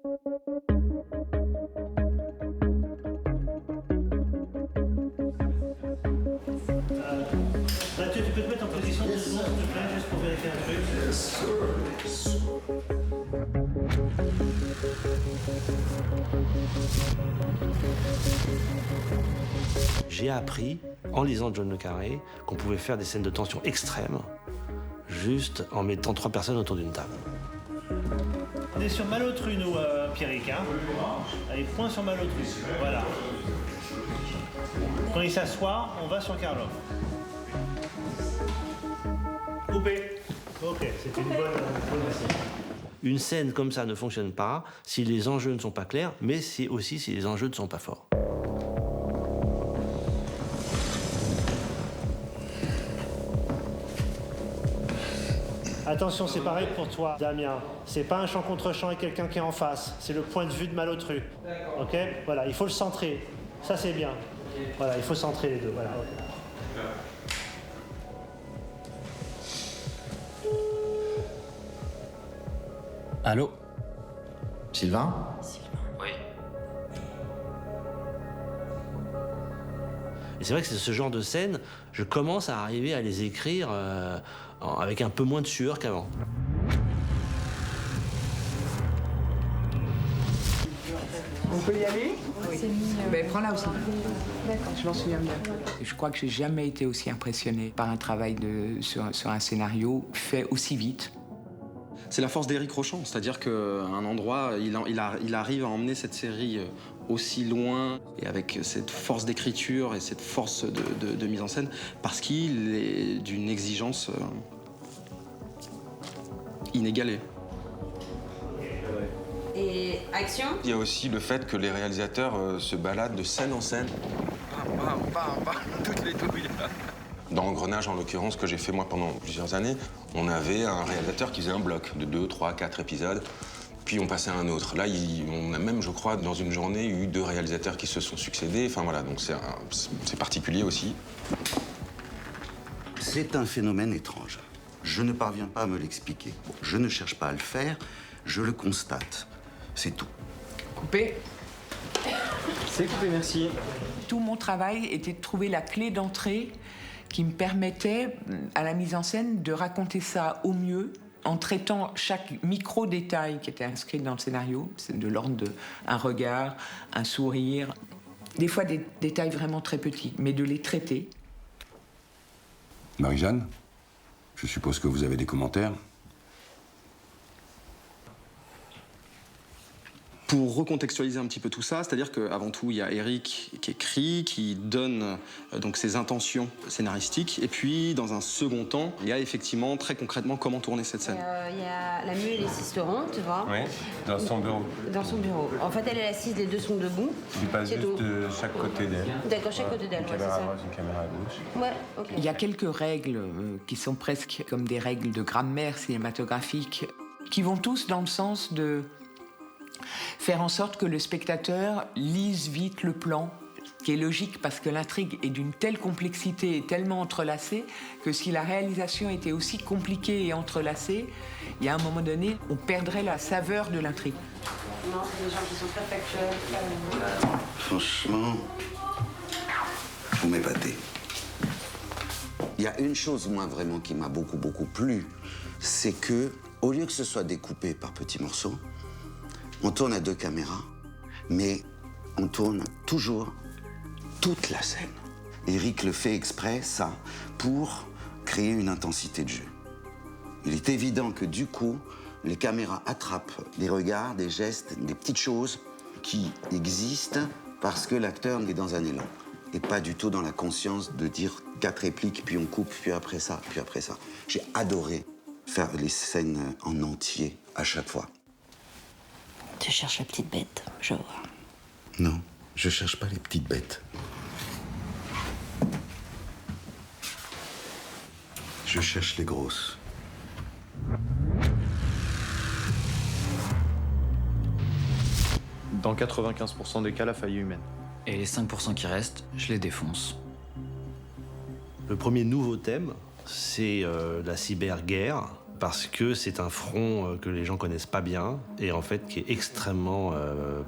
Mathieu, tu peux te mettre en position 2 secondes, s'il te plaît, juste pour vérifier un truc. Yes, sir. J'ai appris, en lisant John le Carré, qu'on pouvait faire des scènes de tension extrême, juste en mettant 3 personnes autour d'une table. On est sur Malotru, nous, Pierrick, hein. Allez, point sur Malotru, voilà. Quand il s'assoit, on va sur Karloff. Coupé. Ok, c'est une bonne assiette. Une scène comme ça ne fonctionne pas si les enjeux ne sont pas clairs, mais c'est aussi si les enjeux ne sont pas forts. Attention, c'est pareil pour toi, Damien. C'est pas un champ contre champ avec quelqu'un qui est en face. C'est le point de vue de Malotru. Ok. Voilà, il faut le centrer. Ça, c'est bien. Voilà, il faut centrer les deux. Voilà. Allô? Sylvain? Oui. Et c'est vrai que c'est ce genre de scène, je commence à arriver à les écrire avec un peu moins de sueur qu'avant. On peut y aller? Oui. Ben, prends-la aussi. D'accord. Je m'en souviens bien. Je crois que j'ai jamais été aussi impressionné par un travail sur un scénario fait aussi vite. C'est la force d'Éric Rochant, c'est-à-dire qu'à un endroit, il arrive à emmener cette série aussi loin et avec cette force d'écriture et cette force de mise en scène parce qu'il est d'une exigence inégalée. Et action? Il y a aussi le fait que les réalisateurs se baladent de scène en scène. Toutes les douilles. Dans Engrenage, en l'occurrence, que j'ai fait moi pendant plusieurs années, on avait un réalisateur qui faisait un bloc de 2, 3, 4 épisodes, puis on passait à un autre. Là, on a même, je crois, dans une journée, eu 2 réalisateurs qui se sont succédés. Enfin voilà, donc c'est particulier aussi. C'est un phénomène étrange. Je ne parviens pas à me l'expliquer. Bon, je ne cherche pas à le faire, je le constate. C'est tout. Coupé. C'est coupé, merci. Tout mon travail était de trouver la clé d'entrée qui me permettait, à la mise en scène, de raconter ça au mieux en traitant chaque micro-détail qui était inscrit dans le scénario. C'est de l'ordre d'un regard, un sourire, des fois des détails vraiment très petits, mais de les traiter. Marie-Jeanne, je suppose que vous avez des commentaires? Pour recontextualiser un petit peu tout ça, c'est-à-dire qu'avant tout, il y a Éric qui écrit, qui donne donc ses intentions scénaristiques, et puis dans un second temps, il y a effectivement très concrètement comment tourner cette scène. Il y a la mule et Sisteron, tu vois. Oui, dans son bureau. Dans son bureau. En fait, elle est assise, les deux sont debout. Il passe juste de chaque côté d'elle. D'accord, chaque côté d'elle, ouais, c'est ça. Une caméra à gauche. Ouais, ok. Il y a quelques règles qui sont presque comme des règles de grammaire cinématographique, qui vont tous dans le sens de faire en sorte que le spectateur lise vite le plan, qui est logique parce que l'intrigue est d'une telle complexité et tellement entrelacée que si la réalisation était aussi compliquée et entrelacée, il y a un moment donné, on perdrait la saveur de l'intrigue. Non, c'est des gens qui sont très factuels. Franchement, vous m'épatez. Il y a une chose, moi, vraiment, qui m'a beaucoup plu, c'est que, au lieu que ce soit découpé par petits morceaux, on tourne à 2 caméras, mais on tourne toujours toute la scène. Éric le fait exprès, ça, pour créer une intensité de jeu. Il est évident que du coup, les caméras attrapent des regards, des gestes, des petites choses qui existent parce que l'acteur est dans un élan. Et pas du tout dans la conscience de dire 4 répliques, puis on coupe, puis après ça, puis après ça. J'ai adoré faire les scènes en entier à chaque fois. Tu cherches la petite bête, je vois. Non, je cherche pas les petites bêtes. Je cherche les grosses. Dans 95% des cas, la faille est humaine. Et les 5% qui restent, je les défonce. Le premier nouveau thème, c'est la cyberguerre, parce que c'est un front que les gens connaissent pas bien et en fait qui est extrêmement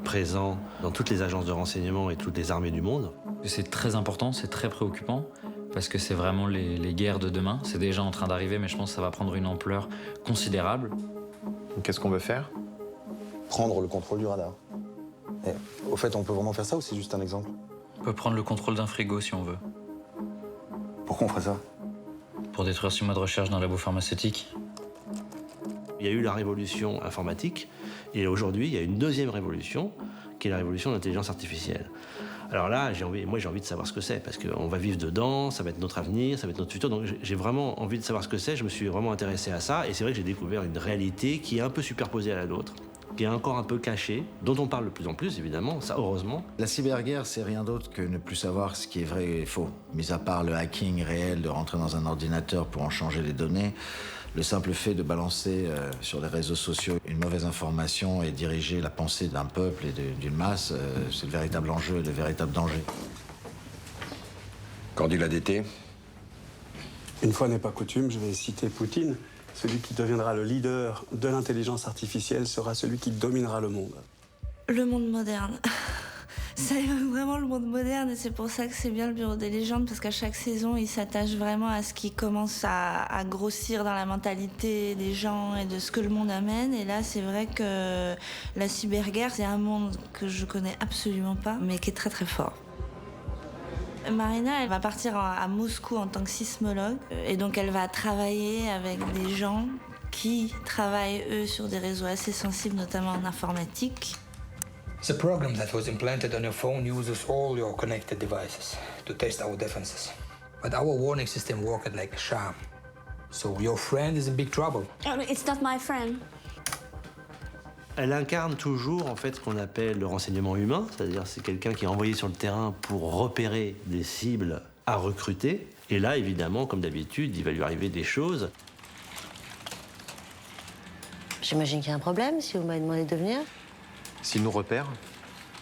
présent dans toutes les agences de renseignement et toutes les armées du monde. C'est très important, c'est très préoccupant, parce que c'est vraiment les guerres de demain. C'est déjà en train d'arriver, mais je pense que ça va prendre une ampleur considérable. Qu'est-ce qu'on veut faire? Prendre le contrôle du radar. Et, au fait, on peut vraiment faire ça ou c'est juste un exemple? On peut prendre le contrôle d'un frigo si on veut. Pourquoi on ferait ça? Pour détruire 6 mois de recherche d'un labo pharmaceutique. Il y a eu la révolution informatique et aujourd'hui il y a une deuxième révolution qui est la révolution de l'intelligence artificielle. Alors là, j'ai envie de savoir ce que c'est parce qu'on va vivre dedans, ça va être notre avenir, ça va être notre futur. Donc j'ai vraiment envie de savoir ce que c'est. Je me suis vraiment intéressé à ça et c'est vrai que j'ai découvert une réalité qui est un peu superposée à la nôtre, qui est encore un peu cachée, dont on parle de plus en plus évidemment, ça heureusement. La cyberguerre, c'est rien d'autre que ne plus savoir ce qui est vrai et faux. Mis à part le hacking réel de rentrer dans un ordinateur pour en changer les données, le simple fait de balancer sur les réseaux sociaux une mauvaise information et diriger la pensée d'un peuple et d'une masse, c'est le véritable enjeu et le véritable danger. Cordula D'été. Une fois n'est pas coutume, je vais citer Poutine. Celui qui deviendra le leader de l'intelligence artificielle sera celui qui dominera le monde. Le monde moderne. C'est vraiment le monde moderne et c'est pour ça que c'est bien le Bureau des légendes parce qu'à chaque saison, il s'attache vraiment à ce qui commence à grossir dans la mentalité des gens et de ce que le monde amène. Et là, c'est vrai que la cyberguerre, c'est un monde que je connais absolument pas, mais qui est très très fort. Marina, elle va partir à Moscou en tant que sismologue et donc elle va travailler avec des gens qui travaillent, eux, sur des réseaux assez sensibles, notamment en informatique. The program that was implanted on your phone uses all your connected devices to test our defenses. But our warning system worked like a charm. So your friend is in big trouble. Oh, it's not my friend. Elle incarne toujours en fait ce qu'on appelle le renseignement humain, c'est-à-dire c'est quelqu'un qui est envoyé sur le terrain pour repérer des cibles à recruter. Et là, évidemment, comme d'habitude, il va lui arriver des choses. J'imagine qu'il y a un problème si vous m'avez demandé de venir. S'il nous repère,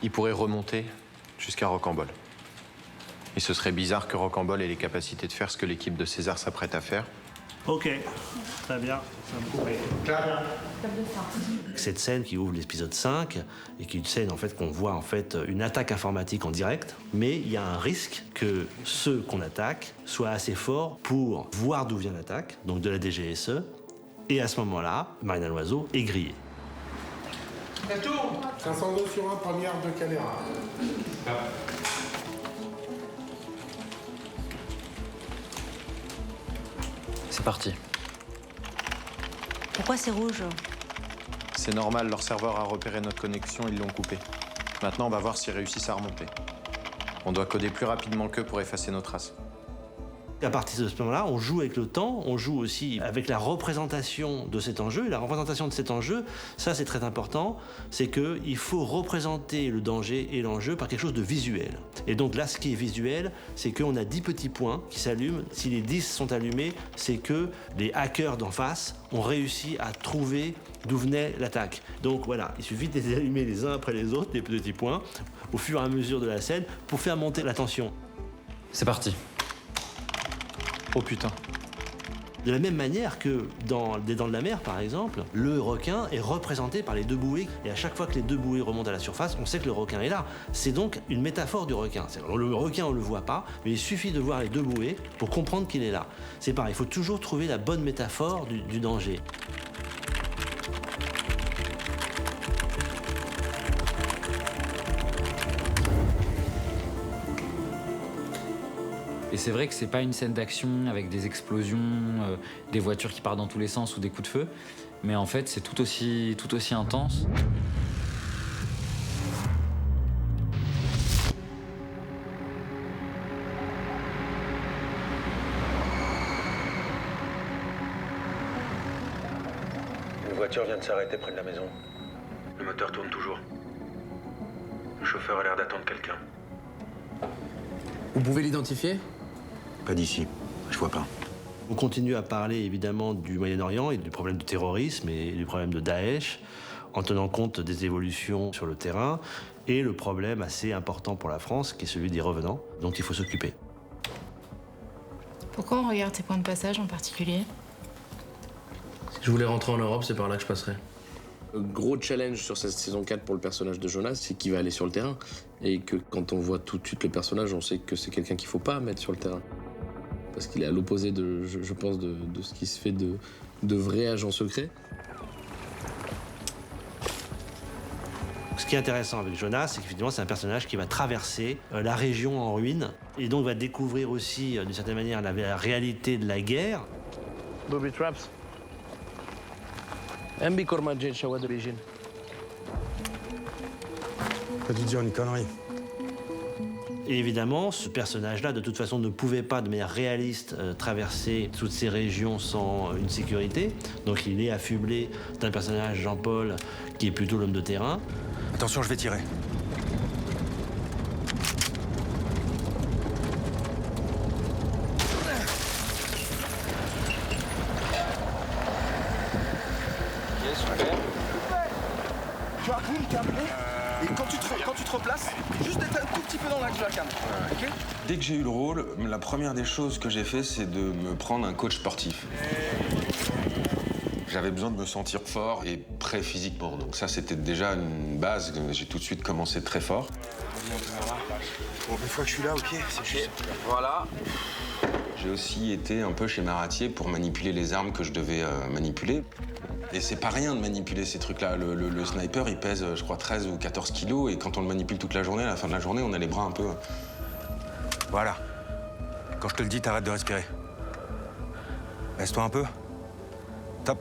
il pourrait remonter jusqu'à Rocambole. Et ce serait bizarre que Rocambole ait les capacités de faire ce que l'équipe de César s'apprête à faire. Ok, très bien. Cette scène qui ouvre l'épisode 5 et qui est une scène en fait qu'on voit en fait une attaque informatique en direct, mais il y a un risque que ceux qu'on attaque soient assez forts pour voir d'où vient l'attaque, donc de la DGSE, et à ce moment-là, Marina Loiseau est grillée. 502 sur 1, première de caméra. C'est parti. Pourquoi c'est rouge? C'est normal, leur serveur a repéré notre connexion, ils l'ont coupée. Maintenant, on va voir s'ils réussissent à remonter. On doit coder plus rapidement qu'eux pour effacer nos traces. À partir de ce moment-là, on joue avec le temps, on joue aussi avec la représentation de cet enjeu. Et la représentation de cet enjeu, ça c'est très important, c'est qu'il faut représenter le danger et l'enjeu par quelque chose de visuel. Et donc là, ce qui est visuel, c'est qu'on a 10 petits points qui s'allument. Si les 10 sont allumés, c'est que les hackers d'en face ont réussi à trouver d'où venait l'attaque. Donc voilà, il suffit de les allumer les uns après les autres, les petits points, au fur et à mesure de la scène, pour faire monter la tension. C'est parti. Oh putain. De la même manière que dans Des Dents de la Mer, par exemple, le requin est représenté par les deux bouées. Et à chaque fois que les deux bouées remontent à la surface, on sait que le requin est là. C'est donc une métaphore du requin. Le requin, on ne le voit pas, mais il suffit de voir les deux bouées pour comprendre qu'il est là. C'est pareil, il faut toujours trouver la bonne métaphore du danger. Et c'est vrai que c'est pas une scène d'action avec des explosions, des voitures qui partent dans tous les sens ou des coups de feu, mais en fait c'est tout aussi intense. Une voiture vient de s'arrêter près de la maison. Le moteur tourne toujours. Le chauffeur a l'air d'attendre quelqu'un. Vous pouvez l'identifier ? Pas d'ici, je vois pas. On continue à parler évidemment du Moyen-Orient et du problème du terrorisme et du problème de Daesh, en tenant compte des évolutions sur le terrain et le problème assez important pour la France qui est celui des revenants, dont il faut s'occuper. Pourquoi on regarde tes points de passage en particulier? Je voulais rentrer en Europe, c'est par là que je passerai. Le gros challenge sur cette saison 4 pour le personnage de Jonas, c'est qu'il va aller sur le terrain. Et que quand on voit tout de suite le personnage, on sait que c'est quelqu'un qu'il faut pas mettre sur le terrain. Parce qu'il est à l'opposé, je pense, de ce qui se fait de vrais agents secrets. Ce qui est intéressant avec Jonas, c'est qu'effectivement, c'est un personnage qui va traverser la région en ruine et donc va découvrir aussi, d'une certaine manière, la réalité de la guerre. Booby traps. MB Kormadjin, Shawad Origin. T'as dû dire une connerie. Et évidemment, ce personnage-là, de toute façon, ne pouvait pas, de manière réaliste, traverser toutes ces régions sans une sécurité. Donc il est affublé d'un personnage, Jean-Paul, qui est plutôt l'homme de terrain. Attention, je vais tirer. Ok, super. Tu as boum, câblé. Et quand tu te replaces, juste d'être un tout petit peu dans l'axe de la cam. Ok ? Dès que j'ai eu le rôle, la première des choses que j'ai fait, c'est de me prendre un coach sportif. J'avais besoin de me sentir fort et prêt physiquement. Donc ça, c'était déjà une base. J'ai tout de suite commencé très fort. Bon, une fois que je suis là, ok, c'est juste. Voilà. J'ai aussi été un peu chez Maratier pour manipuler les armes que je devais manipuler. Et c'est pas rien de manipuler ces trucs-là. Le sniper, il pèse, je crois, 13 ou 14 kilos. Et quand on le manipule toute la journée, à la fin de la journée, on a les bras un peu... Voilà. Quand je te le dis, t'arrêtes de respirer. Laisse-toi un peu. Top.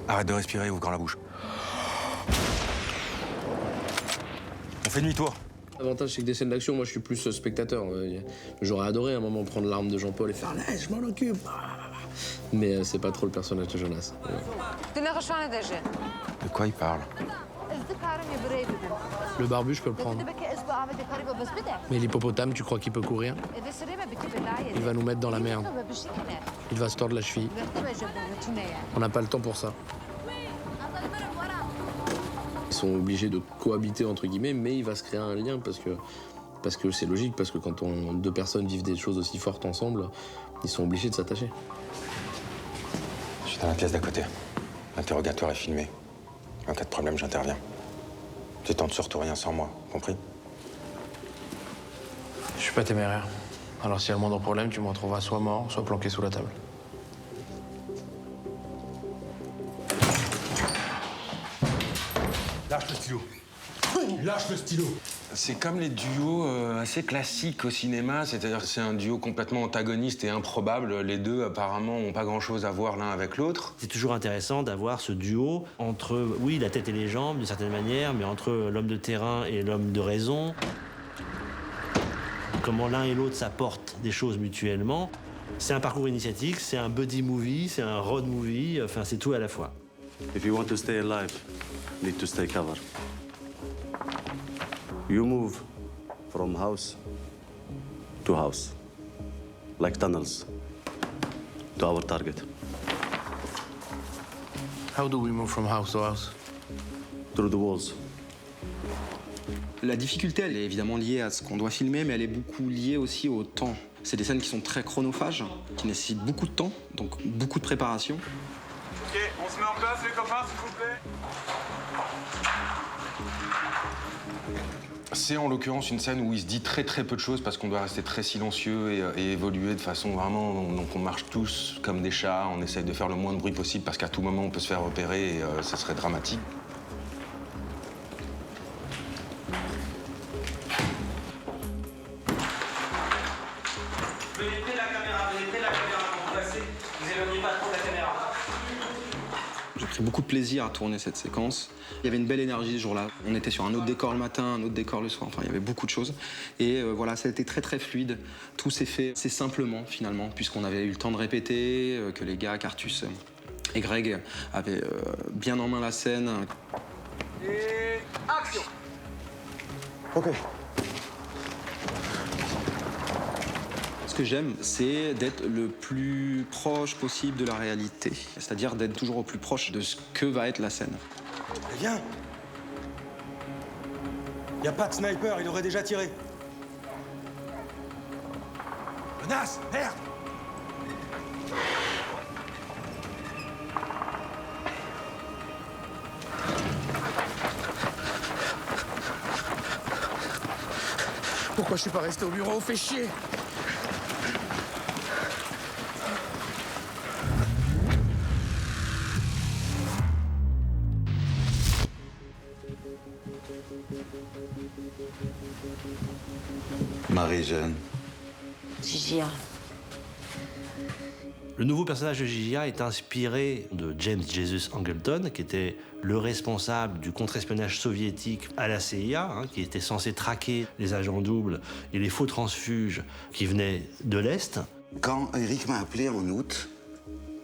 Arrête de respirer, ouvre grand la bouche. On fait demi-tour. L'avantage, c'est que des scènes d'action, moi, je suis plus spectateur. J'aurais adoré à un moment prendre l'arme de Jean-Paul et faire « Laisse, je m'en occupe !» Mais c'est pas trop le personnage de Jonas. De quoi il parle? Le barbu, je peux le prendre. Mais l'hippopotame, tu crois qu'il peut courir? Il va nous mettre dans la merde. Il va se tordre la cheville. On n'a pas le temps pour ça. Ils sont obligés de cohabiter, entre guillemets, mais il va se créer un lien parce que c'est logique, parce que quand deux personnes vivent des choses aussi fortes ensemble, ils sont obligés de s'attacher. Je suis dans la pièce d'à côté. L'interrogatoire est filmé. En cas de problème, j'interviens. Tu tentes surtout rien sans moi, compris? Je suis pas téméraire. Alors s'il y a le moindre problème, tu me retrouveras soit mort, soit planqué sous la table. Lâche le stylo. Lâche le stylo. C'est comme les duos assez classiques au cinéma, c'est-à-dire que c'est un duo complètement antagoniste et improbable. Les deux, apparemment, n'ont pas grand-chose à voir l'un avec l'autre. C'est toujours intéressant d'avoir ce duo entre, oui, la tête et les jambes, d'une certaine manière, mais entre l'homme de terrain et l'homme de raison. Comment l'un et l'autre s'apportent des choses mutuellement. C'est un parcours initiatique, c'est un buddy movie, c'est un road movie, enfin, c'est tout à la fois. If you want to stay alive, you need to stay covered. You move from house to house, like tunnels, to our target. How do we move from house to house? Through the walls. La difficulté, elle est évidemment liée à ce qu'on doit filmer, mais elle est beaucoup liée aussi au temps. C'est des scènes qui sont très chronophages, qui nécessitent beaucoup de temps, donc beaucoup de préparation. Ok, on se met en place, les copains, s'il vous plaît. C'est en l'occurrence une scène où il se dit très très peu de choses parce qu'on doit rester très silencieux et évoluer de façon vraiment... Donc on marche tous comme des chats, on essaye de faire le moins de bruit possible parce qu'à tout moment on peut se faire repérer et ce serait dramatique. Venez près de la caméra, quand vous passez, vous éloignez pas trop de la caméra. J'ai pris beaucoup de plaisir à tourner cette séquence. Il y avait une belle énergie ce jour-là. On était sur un autre décor le matin, un autre décor le soir. Enfin, il y avait beaucoup de choses. Et voilà, ça a été très très fluide. Tout s'est fait assez simplement finalement, puisqu'on avait eu le temps de répéter, que les gars, Cartus et Greg, avaient bien en main la scène. Et action! Ok. Ce que j'aime, c'est d'être le plus proche possible de la réalité. C'est-à-dire d'être toujours au plus proche de ce que va être la scène. Mais viens. Y a pas de sniper, il aurait déjà tiré. Menace, merde. Pourquoi je suis pas resté au bureau? Fais chier. Marie-Jeanne. Gigia. Le nouveau personnage de Gigia est inspiré de James Jesus Angleton, qui était le responsable du contre-espionnage soviétique à la CIA, qui était censé traquer les agents doubles et les faux transfuges qui venaient de l'Est. Quand Eric m'a appelé en août,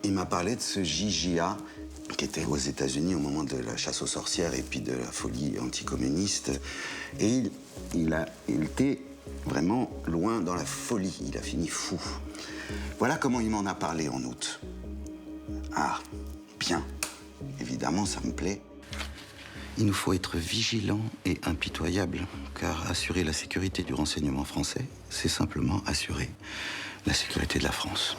il m'a parlé de ce Gigia qui était aux États-Unis au moment de la chasse aux sorcières et puis de la folie anticommuniste. Et il était vraiment loin dans la folie. Il a fini fou. Voilà comment il m'en a parlé en août. Ah, bien. Évidemment, ça me plaît. Il nous faut être vigilants et impitoyables, car assurer la sécurité du renseignement français, c'est simplement assurer la sécurité de la France.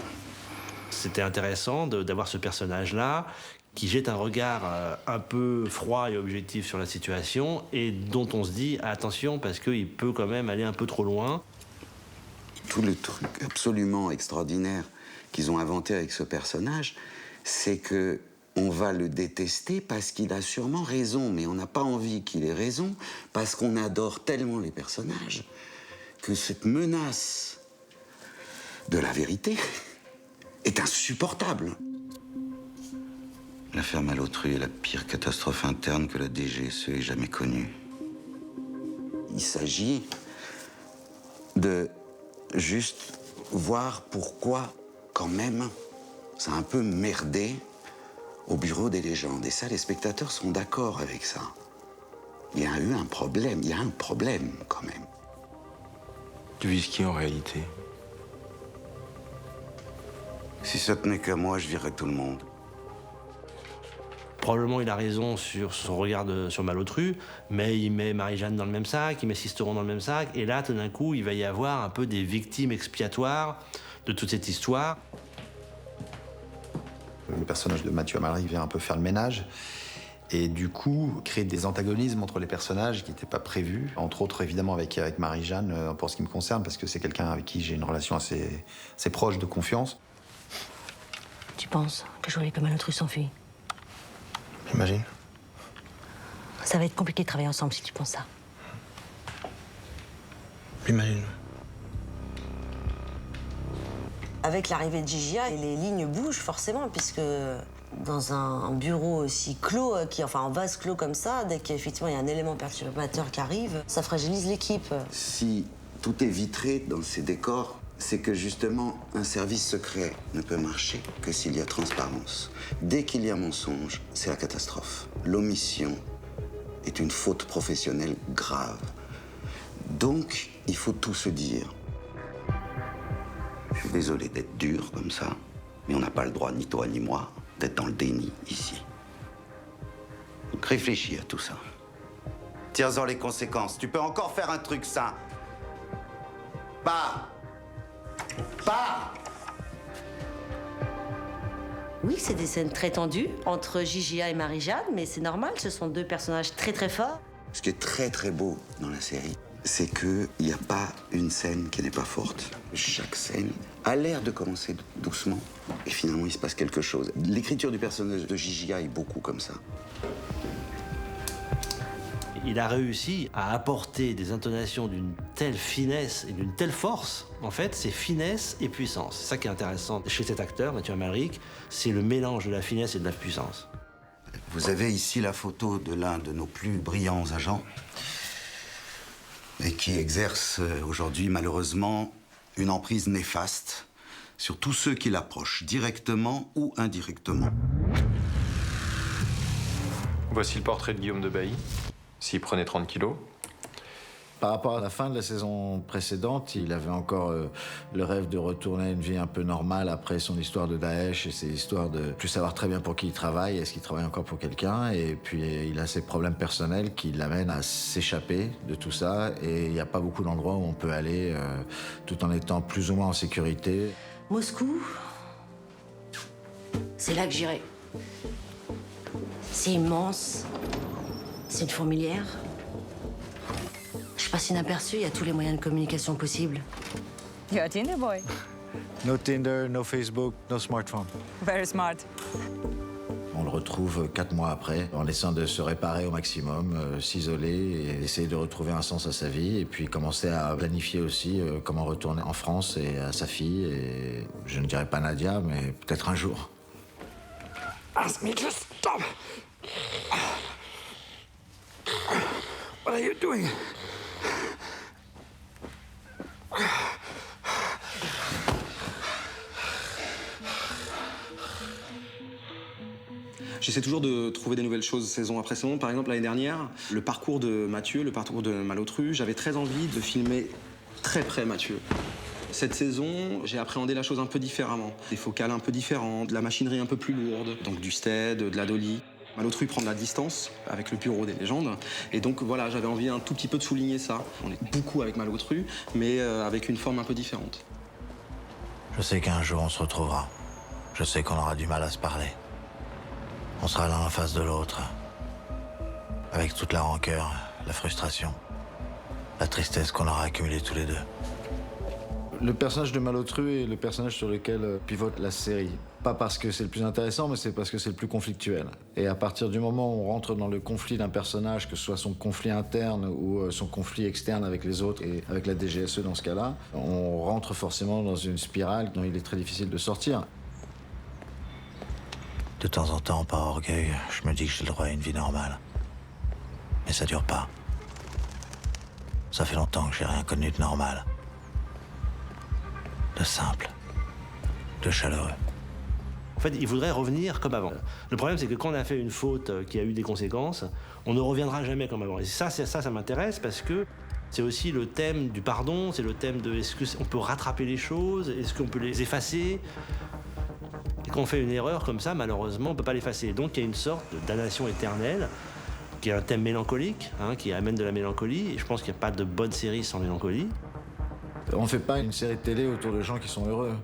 C'était intéressant d'avoir ce personnage-là qui jette un regard un peu froid et objectif sur la situation et dont on se dit attention parce qu'il peut quand même aller un peu trop loin. Tout le truc absolument extraordinaire qu'ils ont inventé avec ce personnage, c'est que on va le détester parce qu'il a sûrement raison, mais on n'a pas envie qu'il ait raison parce qu'on adore tellement les personnages que cette menace de la vérité est insupportable. L'affaire Malotru est la pire catastrophe interne que la DGSE ait jamais connue. Il s'agit de juste voir pourquoi, quand même, ça a un peu merdé au bureau des légendes. Et ça, les spectateurs sont d'accord avec ça. Il y a eu un problème, il y a un problème, quand même. Tu vises qui, en réalité? Si ça tenait qu'à moi, je virerais tout le monde. Probablement, il a raison sur son regard sur Malotru, mais il met Marie-Jeanne dans le même sac, il met Sisteron dans le même sac, et là, tout d'un coup, il va y avoir un peu des victimes expiatoires de toute cette histoire. Le personnage de Mathieu Amalric vient un peu faire le ménage, et du coup, créer des antagonismes entre les personnages qui n'étaient pas prévus, entre autres, évidemment, avec Marie-Jeanne, pour ce qui me concerne, parce que c'est quelqu'un avec qui j'ai une relation assez proche de confiance. Tu penses que Joël et Malotru s'enfuient? J'imagine. Ça va être compliqué de travailler ensemble si tu penses ça. J'imagine. Avec l'arrivée de Gigia, les lignes bougent forcément, puisque dans un bureau aussi clos, en vase clos comme ça, dès qu'effectivement il y a un élément perturbateur qui arrive, ça fragilise l'équipe. Si tout est vitré dans ces décors, c'est que justement, un service secret ne peut marcher que s'il y a transparence. Dès qu'il y a mensonge, c'est la catastrophe. L'omission est une faute professionnelle grave. Donc, il faut tout se dire. Je suis désolé d'être dur comme ça, mais on n'a pas le droit, ni toi ni moi, d'être dans le déni ici. Donc réfléchis à tout ça. Tire-en les conséquences. Tu peux encore faire un truc sain. Pas. Oui, c'est des scènes très tendues entre Gigia et Marie-Jeanne, mais c'est normal, ce sont deux personnages très très forts. Ce qui est très très beau dans la série, c'est qu'il n'y a pas une scène qui n'est pas forte. Chaque scène a l'air de commencer doucement, et finalement il se passe quelque chose. L'écriture du personnage de Gigia est beaucoup comme ça. Il a réussi à apporter des intonations d'une telle finesse et d'une telle force. En fait, c'est finesse et puissance. C'est ça qui est intéressant chez cet acteur, Mathieu Amalric, c'est le mélange de la finesse et de la puissance. Vous avez ici la photo de l'un de nos plus brillants agents et qui exerce aujourd'hui, malheureusement, une emprise néfaste sur tous ceux qui l'approchent, directement ou indirectement. Voici le portrait de Guillaume de Bailly. S'il prenait 30 kilos. Par rapport à la fin de la saison précédente, il avait encore le rêve de retourner à une vie un peu normale après son histoire de Daesh et ses histoires de plus savoir très bien pour qui il travaille, est-ce qu'il travaille encore pour quelqu'un, et puis il a ses problèmes personnels qui l'amènent à s'échapper de tout ça, et il n'y a pas beaucoup d'endroits où on peut aller tout en étant plus ou moins en sécurité. Moscou, c'est là que j'irai. C'est immense, c'est une fourmilière. Je je passe inaperçue, il y a tous les moyens de communication possibles. You're a Tinder boy. No Tinder, no Facebook, no smartphone. Very smart. On le retrouve 4 mois après, en essayant de se réparer au maximum, s'isoler et essayer de retrouver un sens à sa vie. Et puis commencer à planifier aussi comment retourner en France et à sa fille. Et je ne dirais pas Nadia, mais peut-être un jour. Ask me to stop. What are you doing? J'essaie toujours de trouver des nouvelles choses saison après saison. Par exemple, l'année dernière, le parcours de Mathieu, le parcours de Malotru, j'avais très envie de filmer très près Mathieu. Cette saison, j'ai appréhendé la chose un peu différemment. Des focales un peu différentes, de la machinerie un peu plus lourde, donc du stead, de la dolly. Malotru prend de la distance avec le bureau des légendes. Et donc voilà, j'avais envie un tout petit peu de souligner ça. On est beaucoup avec Malotru, mais avec une forme un peu différente. Je sais qu'un jour on se retrouvera. Je sais qu'on aura du mal à se parler. On sera l'un en face de l'autre, avec toute la rancœur, la frustration, la tristesse qu'on aura accumulée tous les deux. Le personnage de Malotru est le personnage sur lequel pivote la série. Pas parce que c'est le plus intéressant, mais c'est parce que c'est le plus conflictuel. Et à partir du moment où on rentre dans le conflit d'un personnage, que ce soit son conflit interne ou son conflit externe avec les autres, et avec la DGSE dans ce cas-là, on rentre forcément dans une spirale dont il est très difficile de sortir. De temps en temps, par orgueil, je me dis que j'ai le droit à une vie normale. Mais ça dure pas. Ça fait longtemps que j'ai rien connu de normal. De simple. De chaleureux. En fait, il voudrait revenir comme avant. Le problème, c'est que quand on a fait une faute qui a eu des conséquences, on ne reviendra jamais comme avant. Et ça m'intéresse parce que c'est aussi le thème du pardon, c'est le thème de est-ce qu'on peut rattraper les choses, est-ce qu'on peut les effacer. Et quand on fait une erreur comme ça, malheureusement, on ne peut pas l'effacer. Donc il y a une sorte de damnation éternelle, qui est un thème mélancolique, qui amène de la mélancolie. Et je pense qu'il n'y a pas de bonne série sans mélancolie. On ne fait pas une série de télé autour de gens qui sont heureux.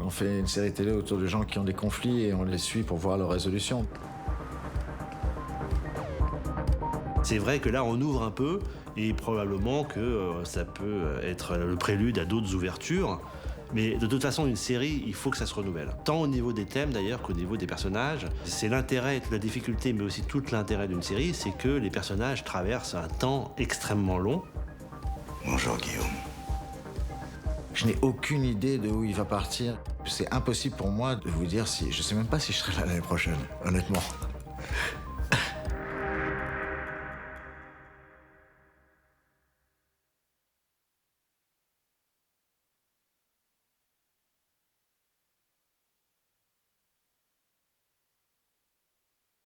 On fait une série de télé autour de gens qui ont des conflits et on les suit pour voir leur résolution. C'est vrai que là, on ouvre un peu et probablement que ça peut être le prélude à d'autres ouvertures. Mais de toute façon, une série, il faut que ça se renouvelle. Tant au niveau des thèmes d'ailleurs qu'au niveau des personnages. C'est l'intérêt et toute la difficulté, mais aussi tout l'intérêt d'une série, c'est que les personnages traversent un temps extrêmement long. Bonjour Guillaume. Je n'ai aucune idée de où il va partir. C'est impossible pour moi de vous dire si... Je sais même pas si je serai là l'année prochaine, honnêtement.